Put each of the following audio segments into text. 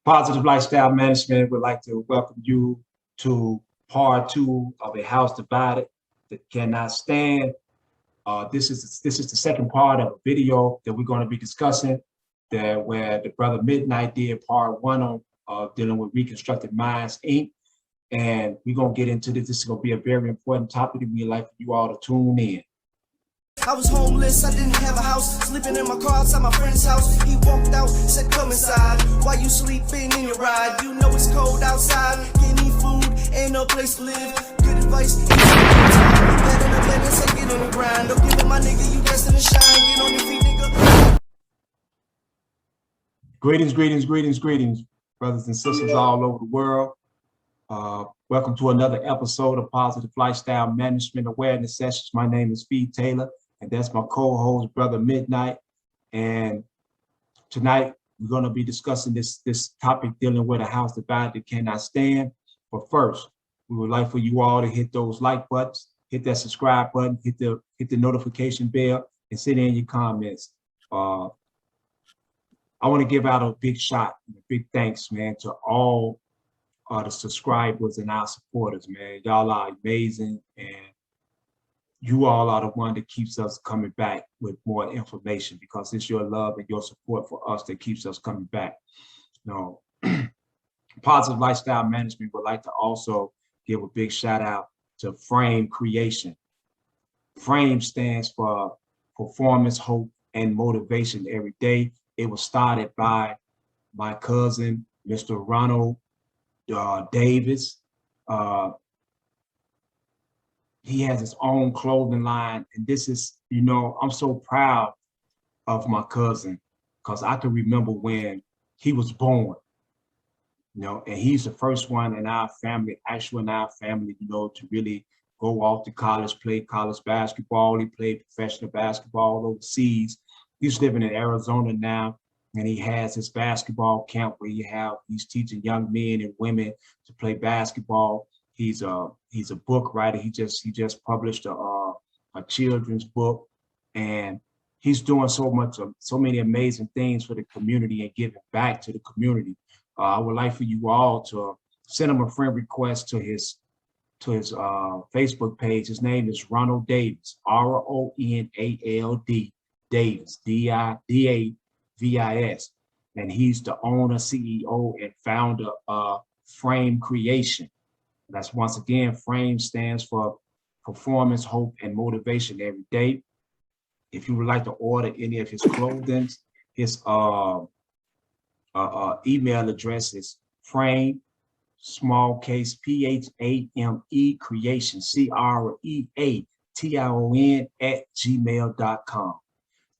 Positive Lifestyle Management would like to welcome you to part two of A House Divided That Cannot Stand. This is the second part of a video that we're going to be discussing where the brother Midnight did part one on dealing with Reconstructed Minds, Inc. And we're going to get into this. This is going to be a very important topic that we'd like for you all to tune in. I was homeless, I didn't have a house, sleeping in my car outside my friend's house. He walked out, said come inside, while you sleeping in your ride. You know it's cold outside, can't eat food, ain't no place to live. Good advice, better than better, say get on the grind. Don't give it my nigga, you destined to shine, get on your feet nigga. Greetings, brothers and sisters all over the world. Welcome to another episode of Positive Lifestyle Management Awareness Sessions. My name is Fee Taylor, and that's my co-host, Brother Midnight. And tonight, we're going to be discussing this topic dealing with a house divided that cannot stand. But first, we would like for you all to hit those like buttons, hit that subscribe button, hit the notification bell, and send in your comments. I want to give out a big shout, a big thanks, man, to all the subscribers and our supporters, man. Y'all are amazing, and you all are the one that keeps us coming back with more information, because it's your love and your support for us that keeps us coming back. You know, Positive Lifestyle Management would like to also give a big shout out to Frame Creation. Frame stands for Performance, Hope, and Motivation Every Day. It was started by my cousin, Mr. Ronald Davis. He has his own clothing line, and this is, you know, I'm so proud of my cousin, because I can remember when he was born, you know, and he's the first one in our family, you know, to really go off to college, play college basketball. He played professional basketball overseas. He's living in Arizona now, and he has his basketball camp where he's teaching young men and women to play basketball. He's a book writer. He just published a children's book, and he's doing so many amazing things for the community and giving back to the community. I would like for you all to send him a friend request to his Facebook page. His name is Ronald Davis, RONALD Davis, DIVIS, and he's the owner, CEO, and founder of Frame Creation. That's, once again, Frame stands for Performance, Hope, and Motivation Every Day. If you would like to order any of his clothing, his email address is frame, small case, PHAME creation, CREATION @gmail.com.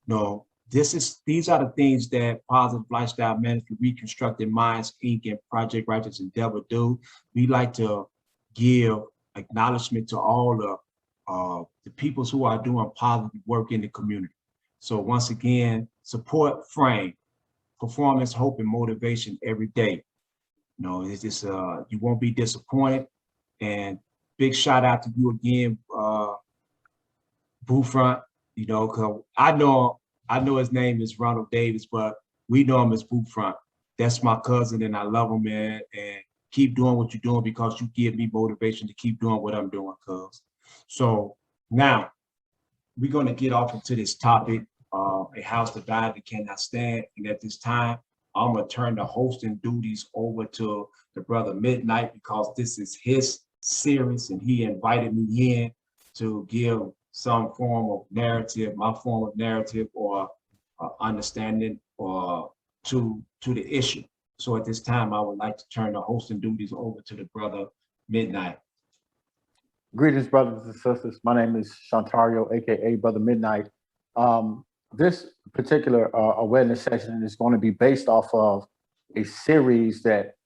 No, these are the things that Positive Lifestyle Management, Reconstructed Minds, Inc. and Project Righteous Endeavor do. We like to give acknowledgement to all the people who are doing positive work in the community. So once again, support Frame, Performance, Hope, and Motivation Every Day. You know, it's just you won't be disappointed. And big shout out to you again, Boofront. You know, cause I know his name is Ronald Davis, but we know him as Boofront. That's my cousin, and I love him, man. And keep doing what you're doing, because you give me motivation to keep doing what I'm doing, cuz. So now we're going to get off into this topic, a house divided that cannot stand. And at this time, I'm going to turn the hosting duties over to the brother Midnight, because this is his series, and he invited me in to give some form of narrative, my form of narrative, or understanding, or to the issue. So at this time, I would like to turn the hosting duties over to the brother Midnight. Greetings, brothers and sisters. My name is Shantario, aka Brother Midnight. This particular awareness session is going to be based off of a series that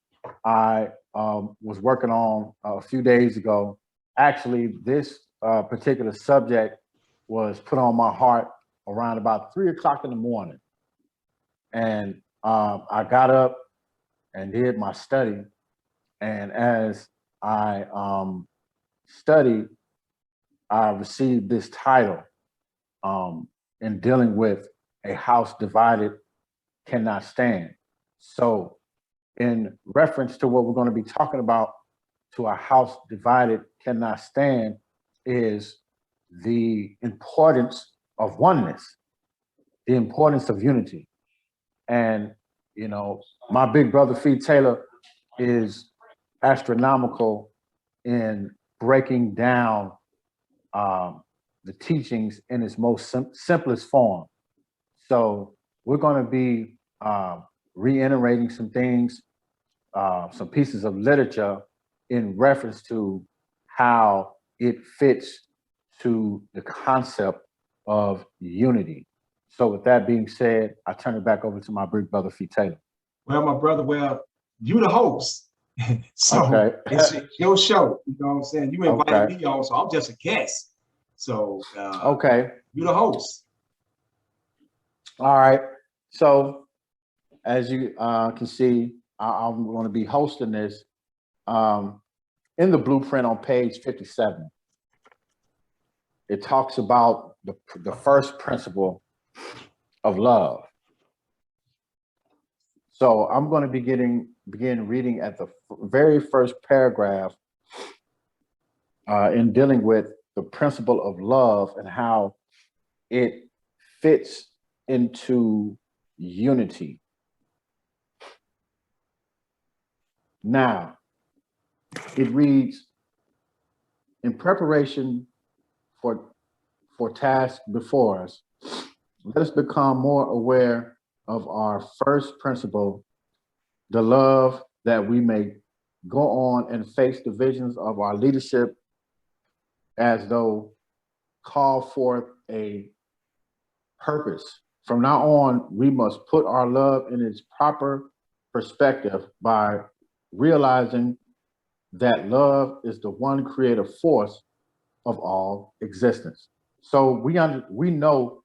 I was working on a few days ago. Actually, this particular subject was put on my heart around about 3 o'clock in the morning. And I got up and did my study. And as I studied, I received this title in dealing with a house divided cannot stand. So in reference to what we're going to be talking about to a house divided cannot stand is the importance of oneness, the importance of unity. And, you know, my big brother, Fee Taylor, is astronomical in breaking down the teachings in its most simplest form. So we're going to be reiterating some things, some pieces of literature in reference to how it fits to the concept of unity. So with that being said, I turn it back over to my big brother, Fee Taylor. Well, my brother, you the host. So Okay. it's your show. You know what I'm saying? You invited Okay. me on, so I'm just a guest. So Okay. you the host. All right. So as you can see, I'm going to be hosting this in the blueprint on page 57. It talks about the first principle of love. So I'm going to begin reading at the very first paragraph in dealing with the principle of love and how it fits into unity. Now, it reads, in preparation for tasks before us, let us become more aware of our first principle, the love, that we may go on and face the visions of our leadership as though call forth a purpose. From now on, we must put our love in its proper perspective by realizing that love is the one creative force of all existence. So we know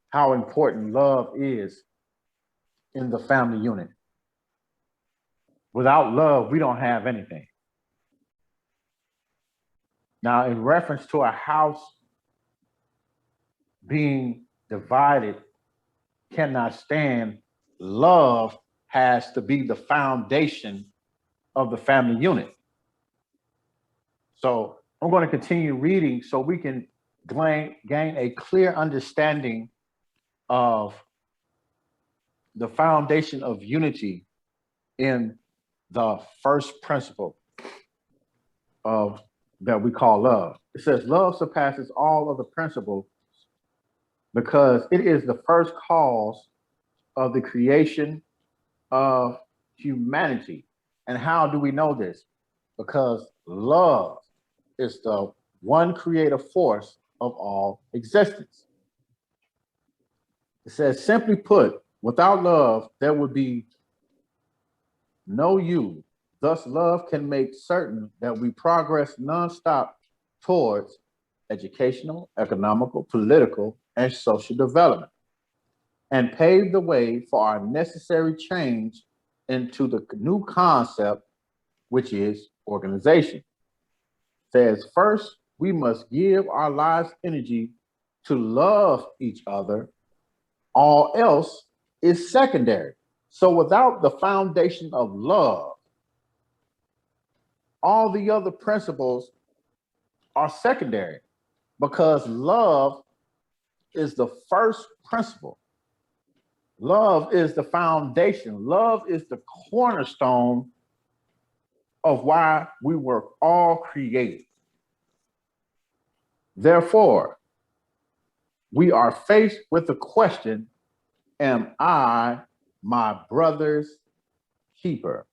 how important love is in the family unit. Without love, we don't have anything. Now, in reference to a house being divided cannot stand, love has to be the foundation of the family unit. So I'm going to continue reading so we can gain a clear understanding of the foundation of unity in the first principle of that we call love. It says, love surpasses all other principles because it is the first cause of the creation of humanity. And how do we know this? Because love is the one creative force of all existence. It says, simply put, without love, there would be no you. Thus, love can make certain that we progress nonstop towards educational, economical, political, and social development, and pave the way for our necessary change into the new concept, which is organization. It says, first, we must give our lives energy to love each other. All else is secondary. So without the foundation of love, all the other principles are secondary because love is the first principle. Love is the foundation. Love is the cornerstone of why we were all created. Therefore, we are faced with the question, am I my brother's keeper?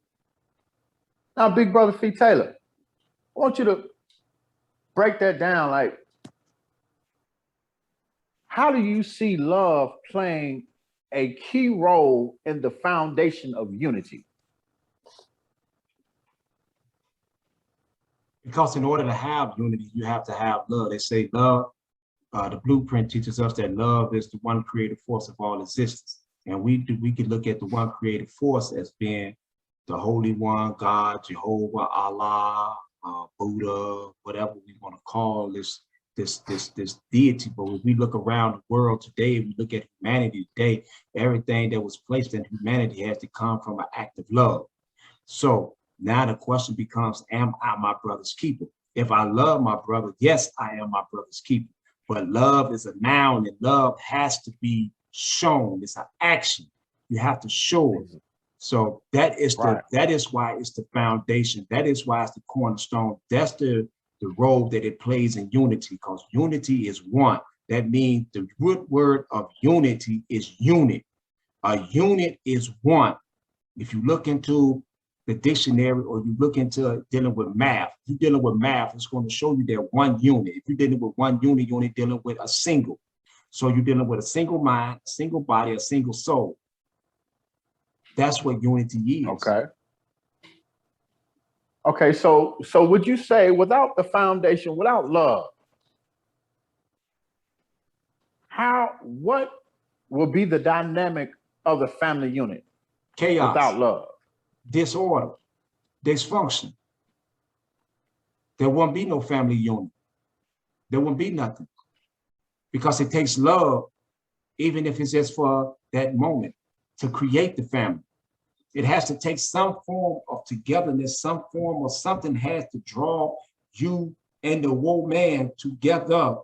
Now, big brother Fee Taylor, I want you to break that down. Like, how do you see love playing a key role in the foundation of unity? Because in order to have unity, you have to have love. They say love, the blueprint teaches us that love is the one creative force of all existence. And we can look at the one creative force as being the Holy One, God, Jehovah, Allah, Buddha, whatever we want to call this this deity. But when we look around the world today, we look at humanity today, everything that was placed in humanity has to come from an act of love. So now the question becomes, am I my brother's keeper? If I love my brother, yes, I am my brother's keeper. But love is a noun, and love has to be shown. It's an action. You have to show it. So that is that is why it's the foundation. That is why it's the cornerstone. That's the role that it plays in unity, because unity is one. That means the root word of unity is unit. A unit is one. If you look into the dictionary, or you look into dealing with math, if you're dealing with math, it's going to show you that one unit. If you're dealing with one unit, you're only dealing with a single. So you're dealing with a single mind, a single body, a single soul. That's what unity is. Okay. Okay, so would you say without the foundation, without love, what will be the dynamic of the family unit? Chaos. Without love. Disorder, dysfunction. There won't be no family unit. There won't be nothing. Because it takes love, even if it's just for that moment, to create the family. It has to take some form of togetherness, some form of something has to draw you and the woman together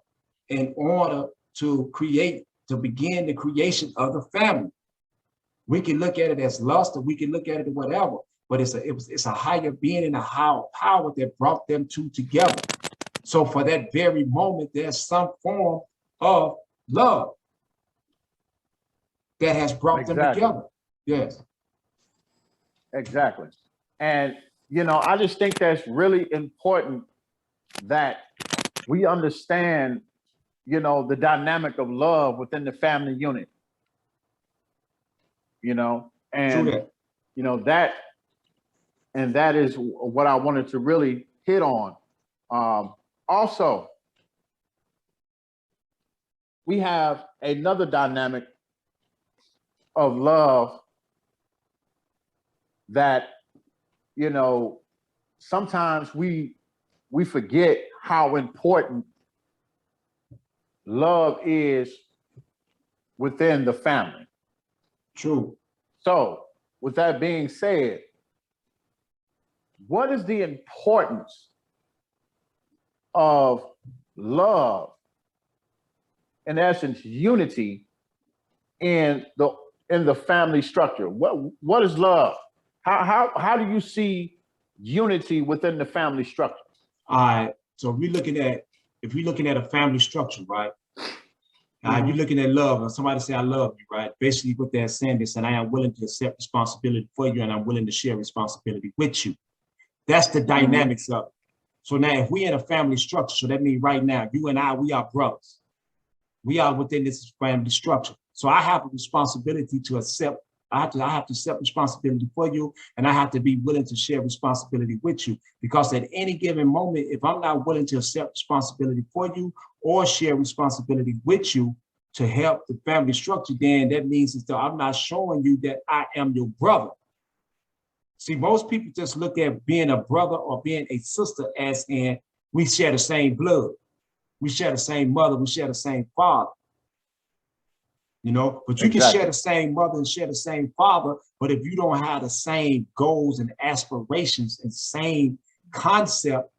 in order to begin the creation of the family. We can look at it as lust, or we can look at it as whatever, but it's a higher being and a higher power that brought them two together. So for that very moment, there's some form of love that has brought them together. Yes. Exactly. And, I just think that's really important that we understand, the dynamic of love within the family unit, and, that is what I wanted to really hit on. Also, we have another dynamic of love that, sometimes we forget how important love is within the family. True. So with that being said, what is the importance of love, in essence, unity in the family structure? What is love? How do you see unity within the family structure? All right. So if we're looking at a family structure, right? You're looking at love, and somebody say, I love you, right? Basically what they're saying is, and I am willing to accept responsibility for you, and I'm willing to share responsibility with you. That's the dynamics of it. So now if we're in a family structure, so that means right now, you and I, we are brothers. We are within this family structure. So I have a responsibility to accept. I have to accept responsibility for you, and I have to be willing to share responsibility with you. Because at any given moment, if I'm not willing to accept responsibility for you or share responsibility with you to help the family structure, then that means that I'm not showing you that I am your brother. See, most people just look at being a brother or being a sister as in we share the same blood, we share the same mother, we share the same father. But you can share the same mother and share the same father, but if you don't have the same goals and aspirations and same concept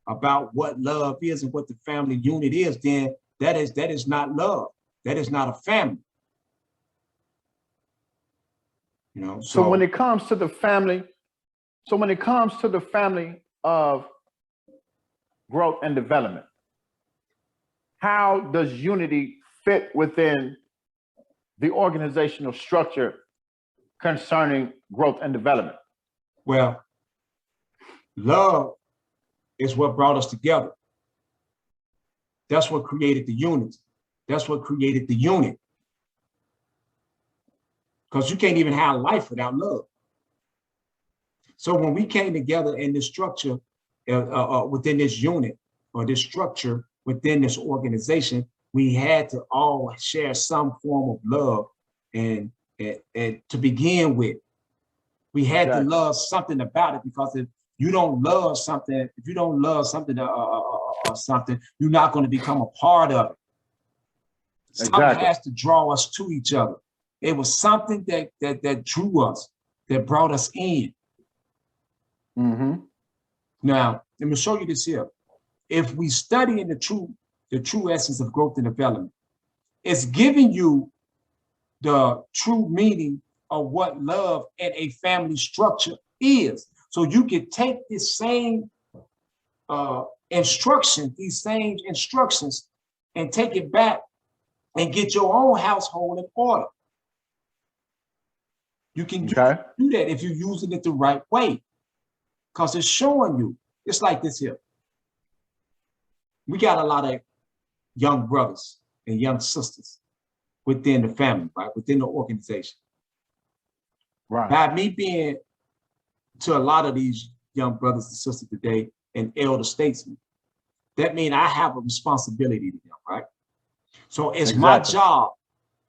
about what love is and what the family unit is, then that is not love. That is not a family. So when it comes to the family, of growth and development, how does unity fit within the organizational structure concerning growth and development? Well, love is what brought us together. That's what created the unity. That's what created the unit. Because you can't even have life without love. So when we came together in this structure, within this unit or this structure within this organization, we had to all share some form of love, and to begin with, we had to love something about it. Because if you don't love something, or something, you're not going to become a part of it. Something Exactly. has to draw us to each other. It was something that drew us, that brought us in. Mm-hmm. Now, let me show you this here. If we study in the true essence of growth and development, it's giving you the true meaning of what love and a family structure is. So you can take this same these same instructions, and take it back and get your own household in order. You can do that if you're using it the right way, because it's showing you. It's like this here. We got a lot of young brothers and young sisters within the family, right? Within the organization. Right. By me being to a lot of these young brothers and sisters today an elder statesman, that means I have a responsibility to them, right? So it's my job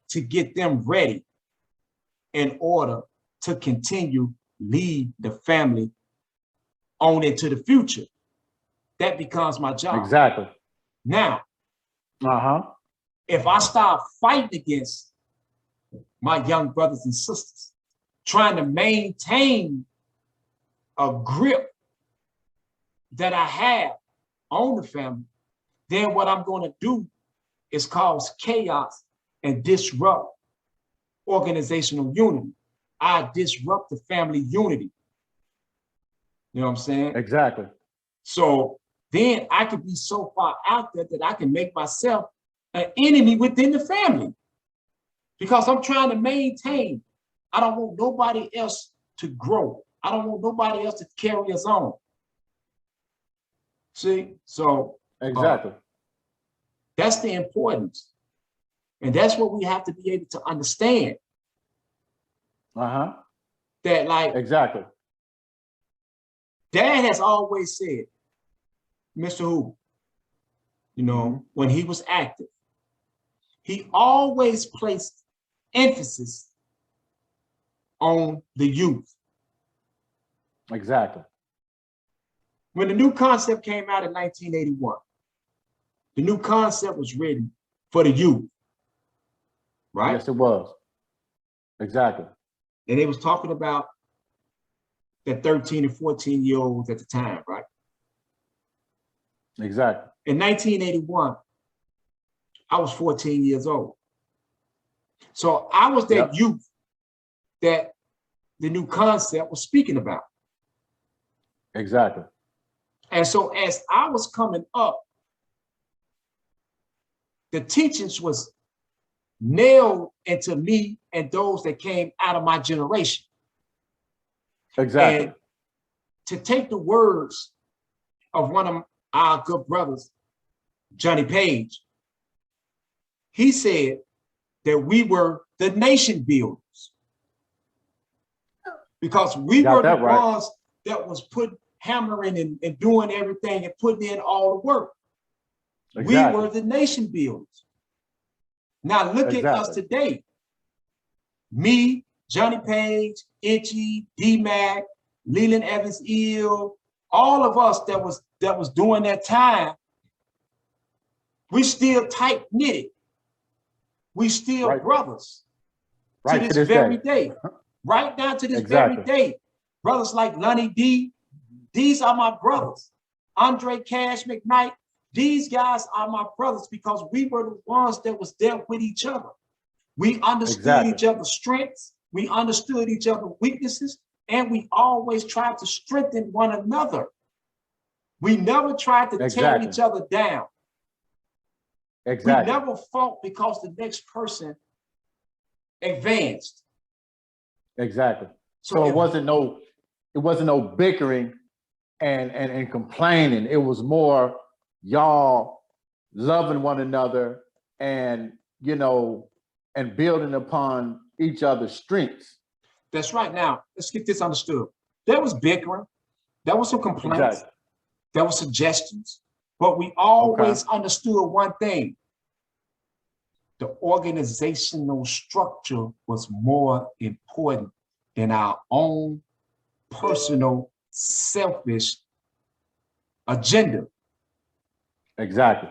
to get them ready in order to continue lead the family on into the future. That becomes my job. Exactly. Now, if I start fighting against my young brothers and sisters, trying to maintain a grip that I have on the family, then what I'm going to do is cause chaos and disrupt organizational unity. I disrupt the family unity. You know what I'm saying? Exactly. So then I could be so far out there that I can make myself an enemy within the family, because I'm trying to maintain. I don't want nobody else to grow. I don't want nobody else to carry us on. See, so exactly. That's the importance. And that's what we have to be able to understand. That like, exactly. Dad has always said, Mr. Hoover, you know, when he was active, he always placed emphasis on the youth. Exactly. When the new concept came out in 1981, the new concept was written for the youth, right? Yes, it was. Exactly. And they was talking about the 13 and 14-year-olds at the time, right? Exactly. In 1981, I was 14 years old. So I was that youth that the new concept was speaking about. Exactly. And so as I was coming up, the teachings was nailed into me and those that came out of my generation. Exactly. And to take the words of one of our good brothers, Johnny Page, he said that we were the nation builders, because we were the ones that was hammering and doing everything and putting in all the work. We were the nation builders. Now look at us today. Me, Johnny Page, Itchy, D-Mac, Leland Evans Eel, all of us that was doing that time, we still tight knitted. We still brothers to this very day. Right down to this very day. Brothers like Lonnie D, these are my brothers. Andre Cash McKnight, these guys are my brothers, because we were the ones that was there with each other. We understood each other's strengths. We understood each other's weaknesses, and we always tried to strengthen one another. We never tried to tear each other down. We never fought because the next person advanced. Exactly. So it wasn't no bickering and complaining. It was more y'all loving one another and, you know, and building upon each other's strengths. That's right. Now, let's get this understood. There was bickering. There was some complaints. There were suggestions. But we always understood one thing. The organizational structure was more important than our own personal, selfish agenda. Exactly.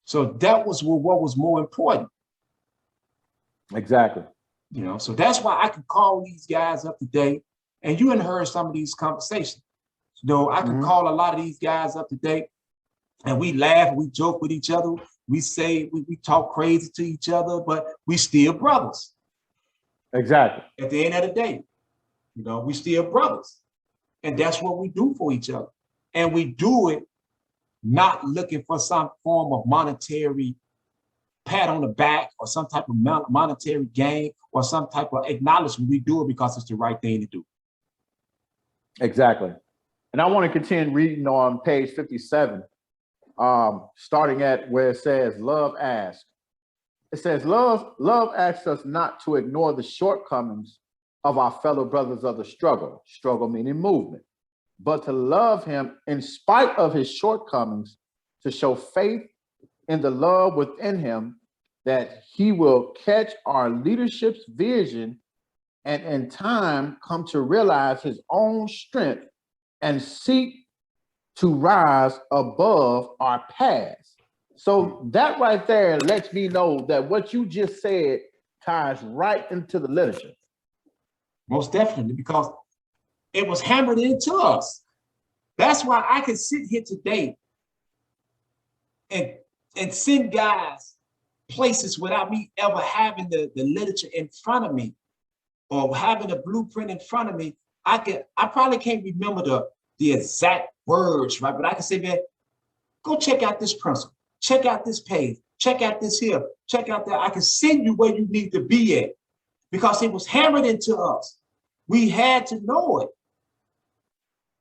So that was what was more important. Exactly. You know, so that's why I can call these guys up today, and you hadn't heard some of these conversations. You know, I can call a lot of these guys up today, and we laugh, we joke with each other, we say we talk crazy to each other, but we still brothers. Exactly. At the end of the day, you know, we still brothers, and that's what we do for each other, and we do it not looking for some form of monetary pat on the back or some type of monetary gain or some type of acknowledgement. We do it because it's the right thing to do. Exactly. And I want to continue reading on page 57, starting at where it says, love asks. It says, love asks us not to ignore the shortcomings of our fellow brothers of the struggle meaning movement, but to love him in spite of his shortcomings, to show faith in the love within him, that he will catch our leadership's vision and in time come to realize his own strength and seek to rise above our past. So that right there lets me know that what you just said ties right into the literature. Most definitely, because it was hammered into us. That's why I can sit here today and send guys places without me ever having the literature in front of me or having a blueprint in front of me. I probably can't remember the exact words, right? But I can say, man, go check out this principle, check out this page, check out this here, check out that. I can send you where you need to be at because it was hammered into us. We had to know it.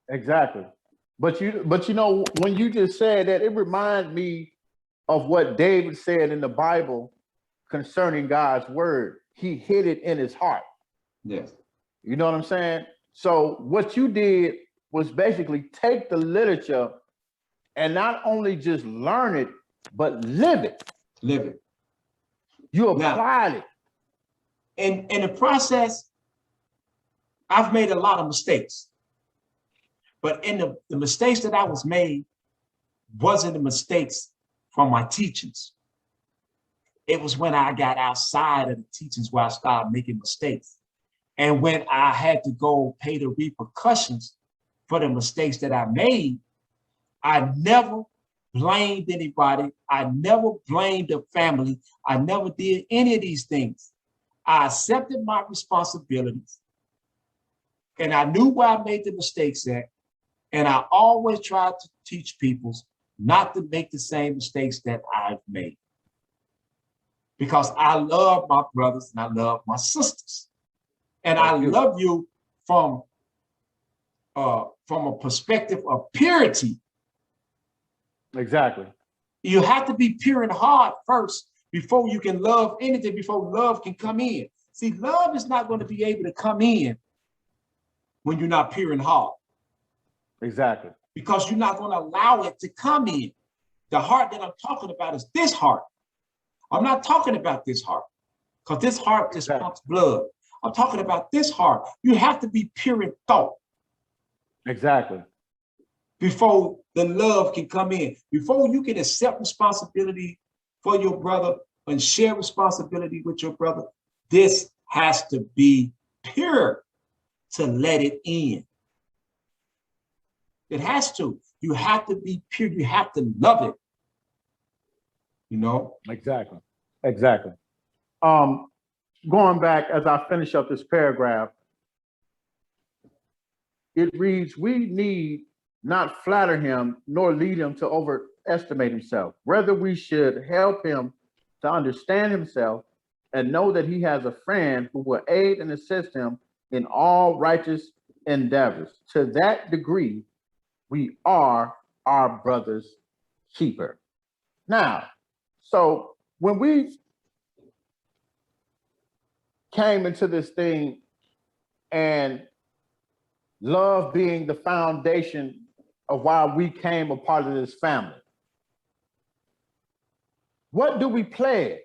Exactly. But you know, when you just said that, it reminds me of what David said in the Bible concerning God's word. He hid it in his heart. Yes. You know what I'm saying? So what you did was basically take the literature and not only just learn it, but live it. Live it. You applied it. And in the process, I've made a lot of mistakes. But in the mistakes that I was made wasn't the mistakes from my teachings. It was when I got outside of the teachings where I started making mistakes. And when I had to go pay the repercussions for the mistakes that I made, I never blamed anybody. I never blamed the family. I never did any of these things. I accepted my responsibilities. And I knew where I made the mistakes at. And I always tried to teach people not to make the same mistakes that I've made. Because I love my brothers and I love my sisters. And I love you from a perspective of purity. Exactly. You have to be pure in heart first before you can love anything, before love can come in. See, love is not going to be able to come in when you're not pure in heart. Exactly. Because you're not going to allow it to come in. The heart that I'm talking about is this heart. I'm not talking about this heart because this heart just pumps blood. I'm talking about this heart. You have to be pure in thought. Exactly. Before the love can come in, before you can accept responsibility for your brother and share responsibility with your brother, this has to be pure to let it in. It has to. You have to be pure. You have to love it. You know? Exactly. Exactly. Going back as I finish up this paragraph, it reads, we need not flatter him nor lead him to overestimate himself. Rather, we should help him to understand himself and know that he has a friend who will aid and assist him in all righteous endeavors. To that degree, we are our brother's keeper. Now, so when we came into this thing and love being the foundation of why we came a part of this family, what do we pledge?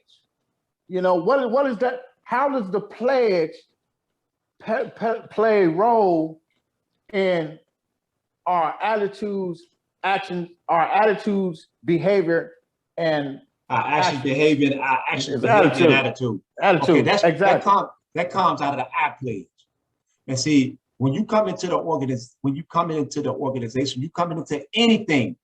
You know, what is that? How does the pledge play a role in our attitudes actions, our attitudes, behavior, and Our action, behavior, our action, It's behavior, attitude. and attitude. attitude. Okay, that Exactly. comes out of the I pledge. And see, when you come into the organization, you come into anything,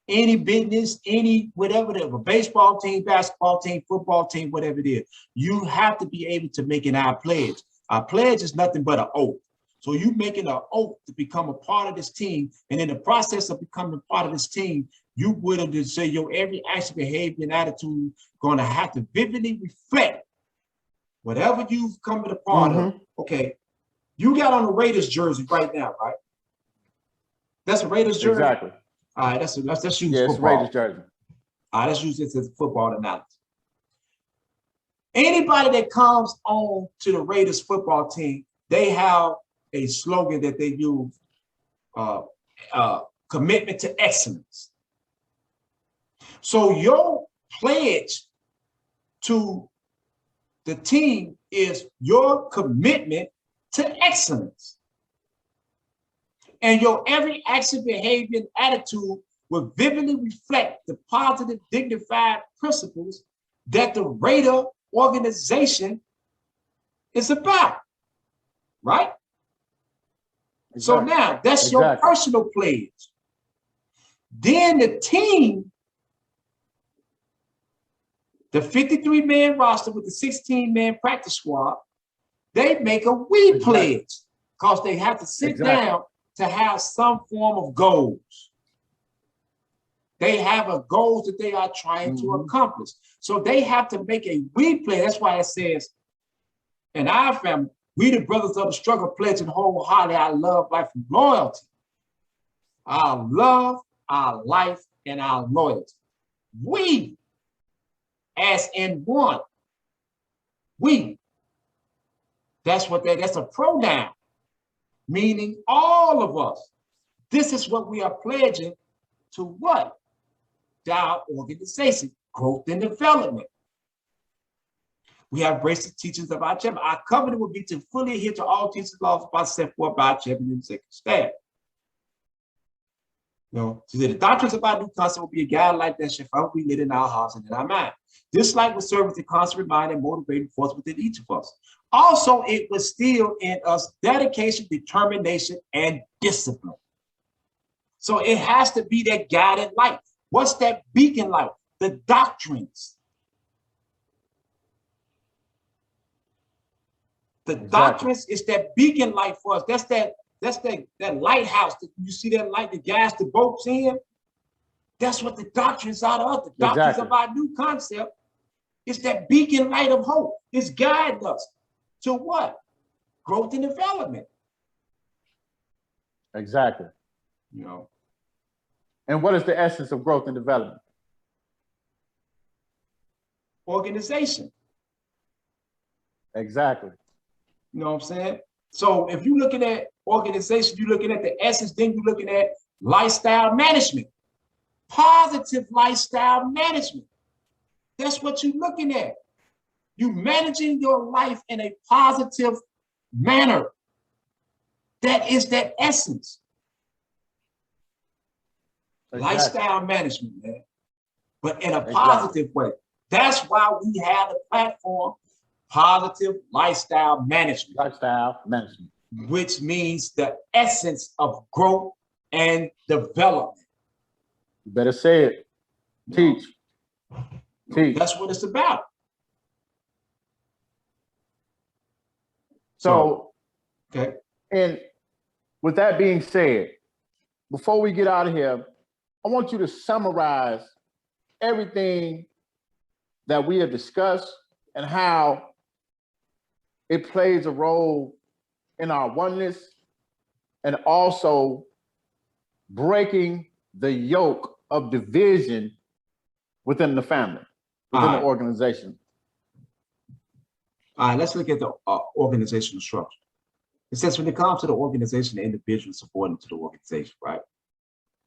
any business, any whatever, a baseball team, basketball team, football team, whatever it is, you have to be able to make an I pledge. Our pledge is nothing but an oath. So you making an oath to become a part of this team, and in the process of becoming a part of this team, you willing to say your every action, behavior, and attitude going to have to vividly reflect whatever you've come to the part of. Okay, you got on the Raiders jersey right now, right? That's a Raiders jersey. Exactly. All right, let's use Yeah, it's football. Raiders jersey. All right, let's use this as a football analogy. Anybody that comes on to the Raiders football team, they have a slogan that they use, commitment to excellence. So your pledge to the team is your commitment to excellence. And your every action, behavior, and attitude will vividly reflect the positive, dignified principles that the Raider organization is about, right? Exactly. So now that's your personal pledge. Then the team, the 53-man roster with the 16-man practice squad, they make a we pledge because they have to sit down to have some form of goals. They have a goals that they are trying to accomplish. So they have to make a we pledge. That's why it says, in our family, we the brothers of the struggle pledge and wholeheartedly our love, life, and loyalty. Our love, our life, and our loyalty. We, as in one. We. That's a pronoun, meaning all of us. This is what we are pledging to what? To our organization, growth and development. We have embraced the teachings of our chairman. Our covenant will be to fully adhere to all teachings laws about set forth by our chairman and executive staff. You know, so the doctrines of our new concept will be a guide like that shall forever be lit in our hearts and in our mind. This light will serve as a constant reminder and motivating force within each of us. Also, it will instill in us dedication, determination, and discipline. So it has to be that guiding light. What's that beacon light? The doctrines. The doctrines is that beacon light for us. That's that lighthouse that you see, that light that guides the boats in. That's what the doctrines are to us. The doctrines of our new concept is that beacon light of hope. It's guiding us to what? Growth and development. Exactly. You know. And what is the essence of growth and development? Organization. Exactly. You know what I'm saying? So if you're looking at organization, you're looking at the essence, then you're looking at lifestyle management, positive lifestyle management. That's what you're looking at. You're managing your life in a positive manner. That is that essence. Exactly. Lifestyle management, man. But in a positive way. That's why we have the platform, Positive Lifestyle Management. Lifestyle management. Which means the essence of growth and development. You better say it. Teach. Teach. That's what it's about. So, okay. And with that being said, before we get out of here, I want you to summarize everything that we have discussed and how it plays a role in our oneness and also breaking the yoke of division within the family, within the organization. All right, let's look at the organizational structure. It says when it comes to the organization, the individual is subordinate to the organization, right?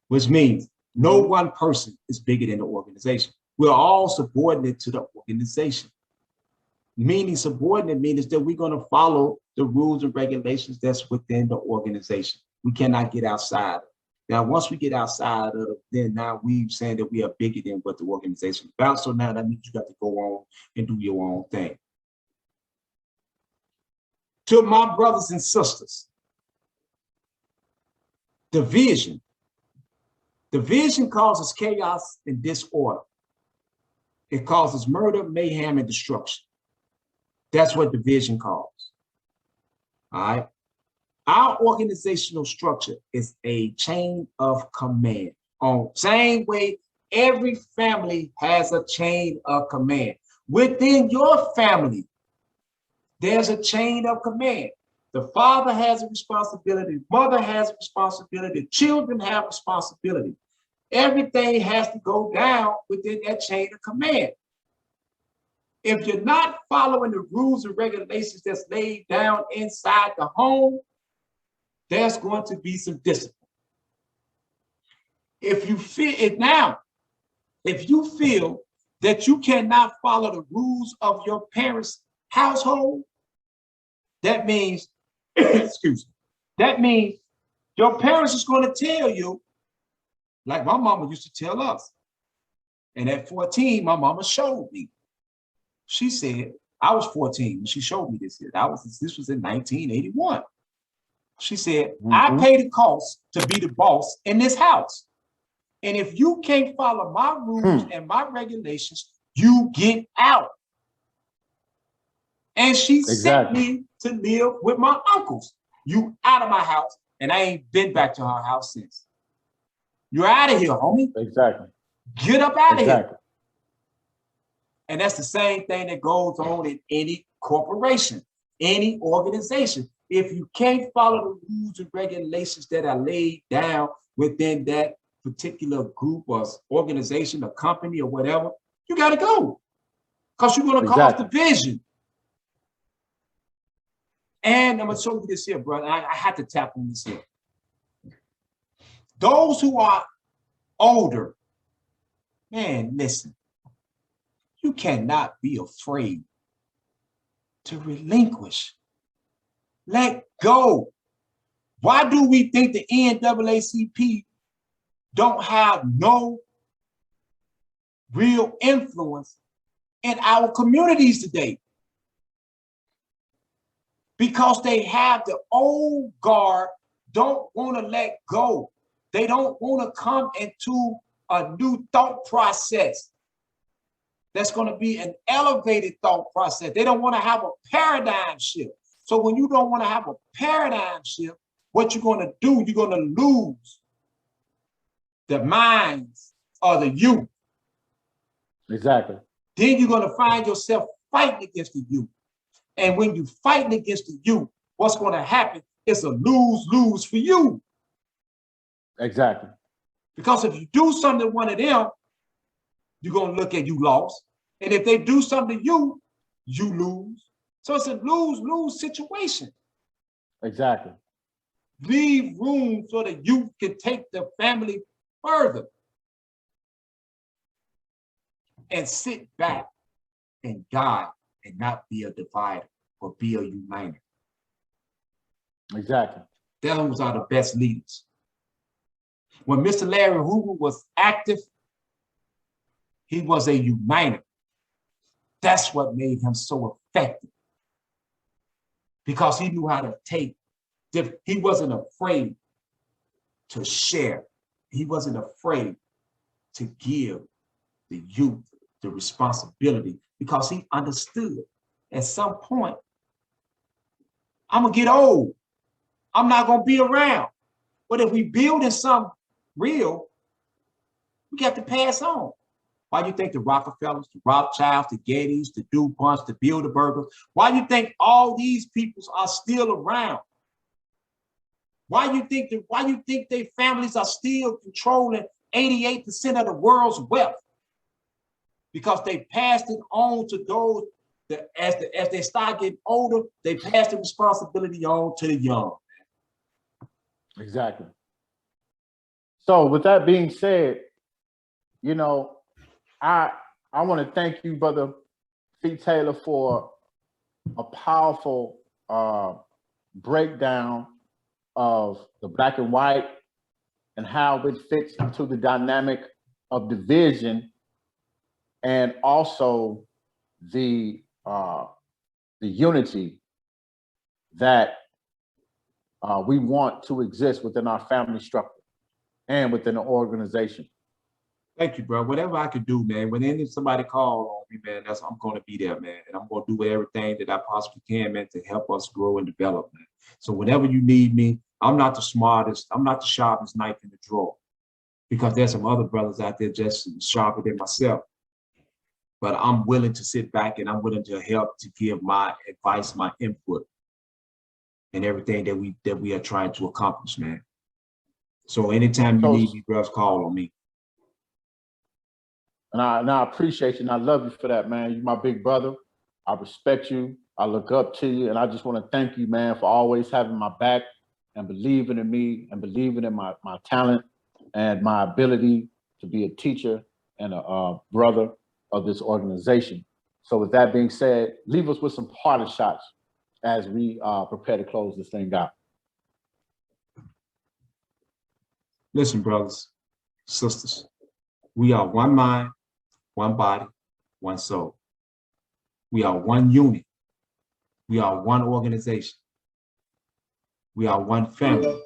Which means no one person is bigger than the organization. We're all subordinate to the organization. Meaning subordinate means that we're going to follow the rules and regulations that's within the organization. We cannot get outside. Now, once we get outside of it, then now we're saying that we are bigger than what the organization is about. So now that means you got to go on and do your own thing. To my brothers and sisters, division. Division causes chaos and disorder. It causes murder, mayhem, and destruction. That's what division causes. All right. Our organizational structure is a chain of command. On same way, every family has a chain of command. Within your family, there's a chain of command. The father has a responsibility, mother has a responsibility, children have responsibility. Everything has to go down within that chain of command. If you're not following the rules and regulations that's laid down inside the home, there's going to be some discipline. If you feel that you cannot follow the rules of your parents' household, that means, excuse me, that means your parents is going to tell you, like my mama used to tell us. And at 14, my mama showed me. She said, I was 14 when she showed me this. This was in 1981. She said, I pay the cost to be the boss in this house. And if you can't follow my rules and my regulations, you get out. And she sent me to live with my uncles. You out of my house, and I ain't been back to her house since. You're out of here, homie. Exactly. Get up out of here. And that's the same thing that goes on in any corporation, any organization. If you can't follow the rules and regulations that are laid down within that particular group or organization or company or whatever, you got to go, because you're going to cause division. And I'm going to show you this here, brother. I had to tap on this here. Those who are older, man, listen, you cannot be afraid to relinquish. Let go. Why do we think the NAACP don't have no real influence in our communities today? Because they have the old guard, don't want to let go. They don't want to come into a new thought process. That's going to be an elevated thought process. They don't want to have a paradigm shift. So when you don't want to have a paradigm shift, what you're going to do, you're going to lose the minds of the youth. Exactly. Then you're going to find yourself fighting against the youth. And when you're fighting against the youth, what's going to happen is a lose-lose for you. Exactly. Because if you do something to one of them, you're going to look at you lost. And if they do something to you, you lose. So it's a lose-lose situation. Exactly. Leave room so the youth can take the family further. And sit back and guide and not be a divider, but be a uniter. Exactly. Those are the best leaders. When Mr. Larry Hoover was active, he was a uniter. That's what made him so effective. Because he knew how to take different, he wasn't afraid to share. He wasn't afraid to give the youth the responsibility, because he understood at some point, I'm gonna get old. I'm not gonna be around. But if we building something real, we got to pass on. Why you think the Rockefellers, the Rothschilds, the Gettys, the DuPonts, the Bilderbergers, why you think all these peoples are still around? Why you think their families are still controlling 88% of the world's wealth? Because they passed it on to those that as they start getting older, they pass the responsibility on to the young. Exactly. So with that being said, you know, I want to thank you, Brother Fee Taylor, for a powerful breakdown of the black and white and how it fits into the dynamic of division and also the unity that we want to exist within our family structure and within the organization. Thank you, bro. Whatever I could do, man. When somebody call on me, man, I'm going to be there, man. And I'm going to do everything that I possibly can, man, to help us grow and develop, man. So whenever you need me, I'm not the smartest. I'm not the sharpest knife in the drawer, because there's some other brothers out there just sharper than myself. But I'm willing to sit back and I'm willing to help to give my advice, my input, and everything that we are trying to accomplish, man. So anytime you need me, bros, call on me. And I appreciate you and I love you for that, man. You're my big brother. I respect you. I look up to you. And I just want to thank you, man, for always having my back and believing in me and believing in my talent and my ability to be a teacher and a brother of this organization. So with that being said, leave us with some parting shots as we prepare to close this thing out. Listen, brothers, sisters, we are one mind, one body, one soul. We are one unit. We are one organization. We are one family.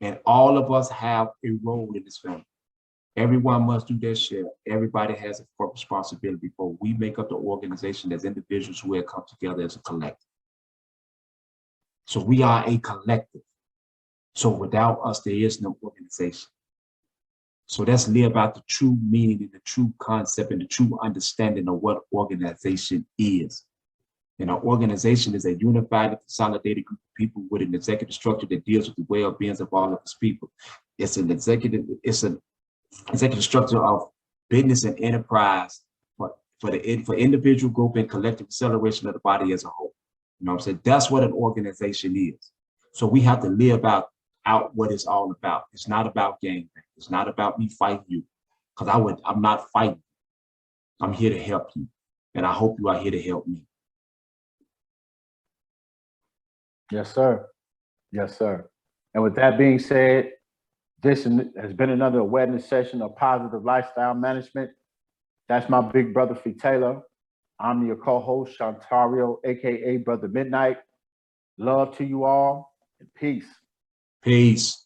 And all of us have a role in this family. Everyone must do their share. Everybody has a responsibility before we make up the organization as individuals who have come together as a collective. So we are a collective. So without us, there is no organization. So let's live out the true meaning and the true concept and the true understanding of what organization is. And an organization is a unified and consolidated group of people with an executive structure that deals with the well-being of all of its people. It's an executive structure of business and enterprise for individual, group, and collective acceleration of the body as a whole. You know what I'm saying? That's what an organization is. So we have to live out what it's all about. It's not about gang. It's not about me fighting you, because I'm not fighting. I'm here to help you, and I hope you are here to help me. Yes, sir. Yes, sir. And with that being said, this has been another awareness session of positive lifestyle management. That's my big brother, Fee Taylor. I'm your co-host, Shantario, AKA Brother Midnight. Love to you all and peace. Peace.